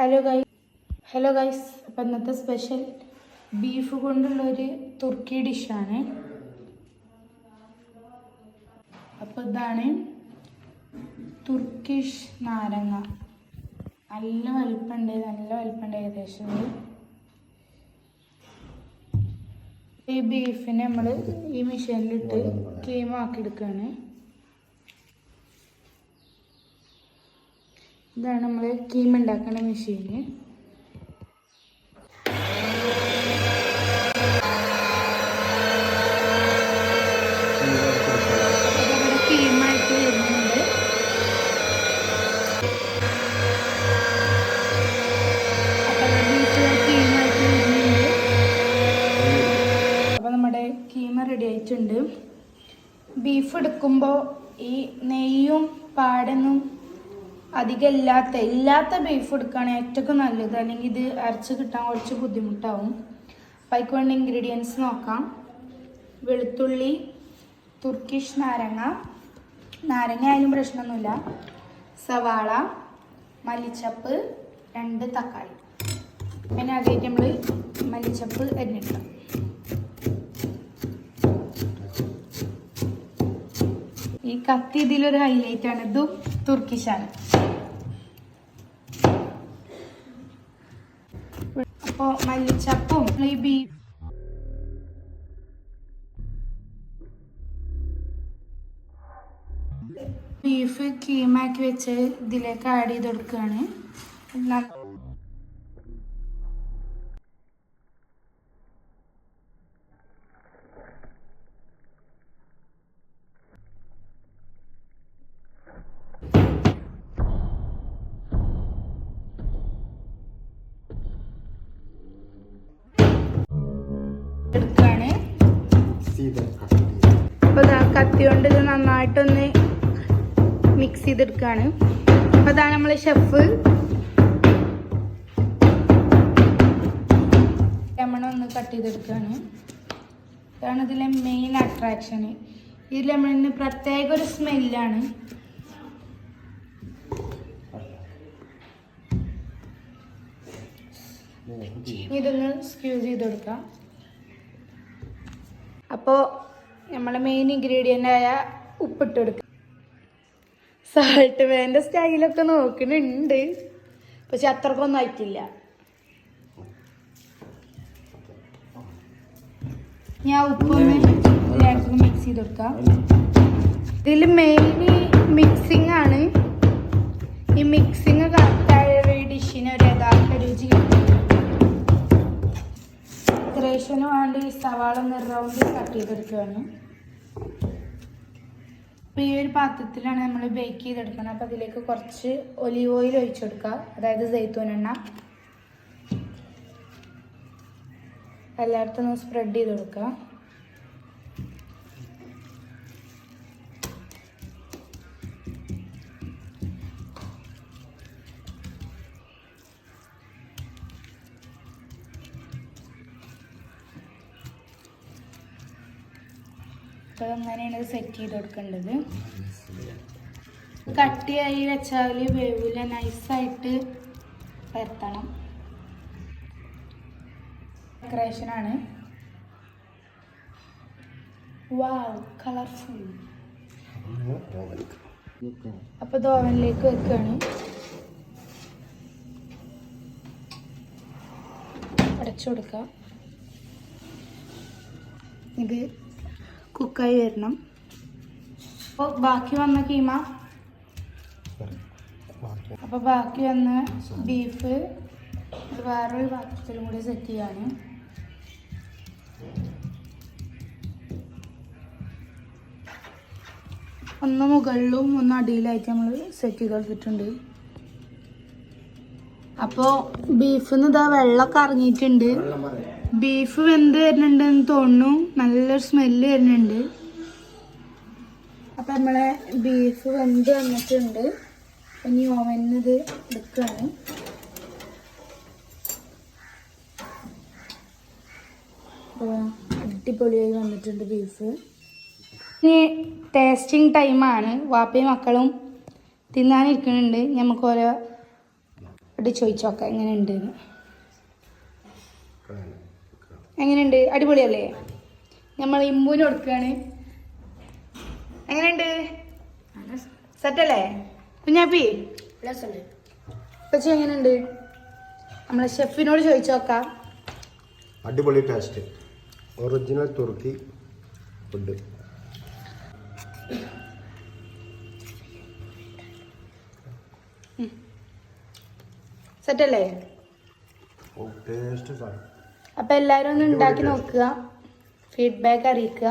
Hello guys, അപ്പം ഇന്നത്തെ special beef കൊണ്ടുള്ളൊരു തുർക്കി ഡിഷാണ്. അപ്പോൾ ഇതാണ് തുർക്കിഷ് നാരങ്ങ. നല്ല വലിപ്പമുണ്ട് ഏകദേശം. ഈ ബീഫിനെ നമ്മൾ ഈ മെഷീനിലിട്ട് കീമാക്കി എടുക്കുകയാണ്. ഇതാണ് നമ്മൾ കീമ ഉണ്ടാക്കുന്ന മെഷീന്. കീമായിട്ട് വരുന്നുണ്ട്. അപ്പോൾ നമ്മുടെ കീമ റെഡി ആയിട്ടുണ്ട്. ബീഫ് എടുക്കുമ്പോൾ ഈ നെയ്യും പാടൊന്നും അധികം ഇല്ലാത്ത ബീഫ് എടുക്കുകയാണ് ഏറ്റവും നല്ലത്. അല്ലെങ്കിൽ ഇത് അരച്ച് കിട്ടാൻ കുറച്ച് ബുദ്ധിമുട്ടാവും. അപ്പം അതിക്ക് വേണ്ട ഇൻഗ്രീഡിയൻസ് നോക്കാം. വെളുത്തുള്ളി, തുർക്കിഷ് നാരങ്ങ ആയാലും പ്രശ്നമൊന്നുമില്ല, സവാള, മല്ലിച്ചപ്പ്, 2 തക്കാളി. പിന്നെ ആദ്യമായിട്ട് നമ്മൾ മല്ലിച്ചപ്പ് അരിഞ്ഞിടാം. ഈ കത്തി ഇതിലൊരു ഹൈലൈറ്റ് ആണ്. ഇതും തുർക്കിഷാണ്. അപ്പോൾ മല്ലിച്ചപ്പും ഈ ബീഫ് കീമാക്കി വെച്ച് ഇതിലേക്ക് ആഡ് ചെയ്ത് കൊടുക്കുകയാണ്. അപ്പോൾ കത്തി കൊണ്ട് ഇത് നന്നായിട്ടൊന്ന് മിക്സ് ചെയ്തെടുക്കുകയാണ്. അപ്പോൾ അതാണ് നമ്മളെ ഷെഫ്. ലെമൺ ഒന്ന് കട്ട് ചെയ്തെടുക്കുകയാണ്. ഇതാണ് ഇതിലെ മെയിൻ അട്രാക്ഷൻ. ഈ ലെമണിന് പ്രത്യേക ഒരു സ്മെല്ലാണ്. ഇതൊന്ന് സ്ക്യൂസ് ചെയ്ത് കൊടുക്കാം. അപ്പോൾ നമ്മളെ മെയിൻ ഇൻഗ്രീഡിയൻ്റായ ഉപ്പിട്ട് കൊടുക്കുക. സാൾട്ട് വേണ്ട സ്റ്റൈലൊക്കെ നോക്കുന്നുണ്ട്, പക്ഷെ അത്രക്കൊന്നും ആയിട്ടില്ല. ഞാൻ ഉപ്പൊന്ന് ഇതിലേക്ക് മിക്സ് ചെയ്ത് കൊടുക്കാം. ഇതിൽ മെയിൻ മിക്സിംഗ് ആണ്. ഈ മിക്സിങ് കറക്റ്റായ ഒരു ഡിഷിന് ഒരു യഥാർത്ഥ രുചി കിട്ടും. ഡെക്കറേഷന് വേണ്ടി ഈ സവാള റൗണ്ട് കട്ട് ചെയ്തെടുക്കുകയാണ്. അപ്പോൾ ഈ ഒരു പാത്രത്തിലാണ് നമ്മൾ ബേക്ക് ചെയ്തെടുക്കുന്നത്. അപ്പോൾ അതിലേക്ക് കുറച്ച് ഒലീവ് ഓയിൽ ഒഴിച്ചു കൊടുക്കുക, അതായത് സൈത്തൂൻ എണ്ണ. എല്ലായിടത്തും ഒന്ന് സ്പ്രെഡ് ചെയ്ത് കൊടുക്കുക. അപ്പോൾ അങ്ങനെയാണ് ഇത് സെറ്റ് ചെയ്ത് കൊടുക്കേണ്ടത്. കട്ടിയായി വെച്ചാൽ വേവില്ല, നൈസായിട്ട് പരത്തണം. ഡെക്കറേഷനാണ്. വാവ്, കളർഫുൾ. അപ്പോൾ ഇത് ഓവനിലേക്ക് വെക്കുകയാണ്. അടച്ചു കൊടുക്കുക. ഇത് കുക്കായി വരണം. അപ്പോൾ ബാക്കി വന്ന കീമ, അപ്പോൾ ബാക്കി വന്ന ബീഫ് വേറൊരു പാത്രത്തിലും കൂടി സെറ്റ് ചെയ്യാണ്. ഒന്ന് മുകളിലും ഒന്ന് അടിയിലായിട്ട് നമ്മൾ സെറ്റ് ചെയ്ത് കൊടുത്തിട്ടുണ്ട്. അപ്പോൾ ബീഫിൽ നിന്ന് ഇതാ വെള്ളമൊക്കെ ഇറങ്ങിയിട്ടുണ്ട്. ബീഫ് വെന്ത് വരുന്നുണ്ടെന്ന് തോന്നുന്നു. നല്ലൊരു സ്മെല്ല് വരുന്നുണ്ട്. അപ്പം നമ്മളെ ബീഫ് വെന്ത് വന്നിട്ടുണ്ട്. ഇനി ഓവനിൽ ഇത് എടുക്കുകയാണ്. അടിപൊളിയായി വന്നിട്ടുണ്ട് ബീഫ്. ഇനി ടേസ്റ്റിംഗ് ടൈമാണ്. വാപ്പയും മക്കളും തിന്നാനിരിക്കുന്നുണ്ട്. നമുക്ക് ഓരോ അവിടെ ചോദിച്ചോക്കാം എങ്ങനെയുണ്ട്. എങ്ങനെയുണ്ട്? അടിപൊളിയല്ലേ? നമ്മൾ ഇമ്പൂന് കൊടുക്കുകയാണ്. എങ്ങനെയുണ്ട്? സെറ്റല്ലേ കുഞ്ഞാപ്പി? പക്ഷെ എങ്ങനെയുണ്ട്? നമ്മളെ ഷെഫിനോട് ചോദിച്ചു നോക്കാം. അടിപൊളി ടേസ്റ്റ്, ഒറിജിനൽ തുർക്കി ഫുഡ്. സെറ്റല്ലേ? അപ്പൊ എല്ലാരും ഒന്ന് ഉണ്ടാക്കി നോക്കുക, ഫീഡ്ബാക്ക് അറിയിക്കുക.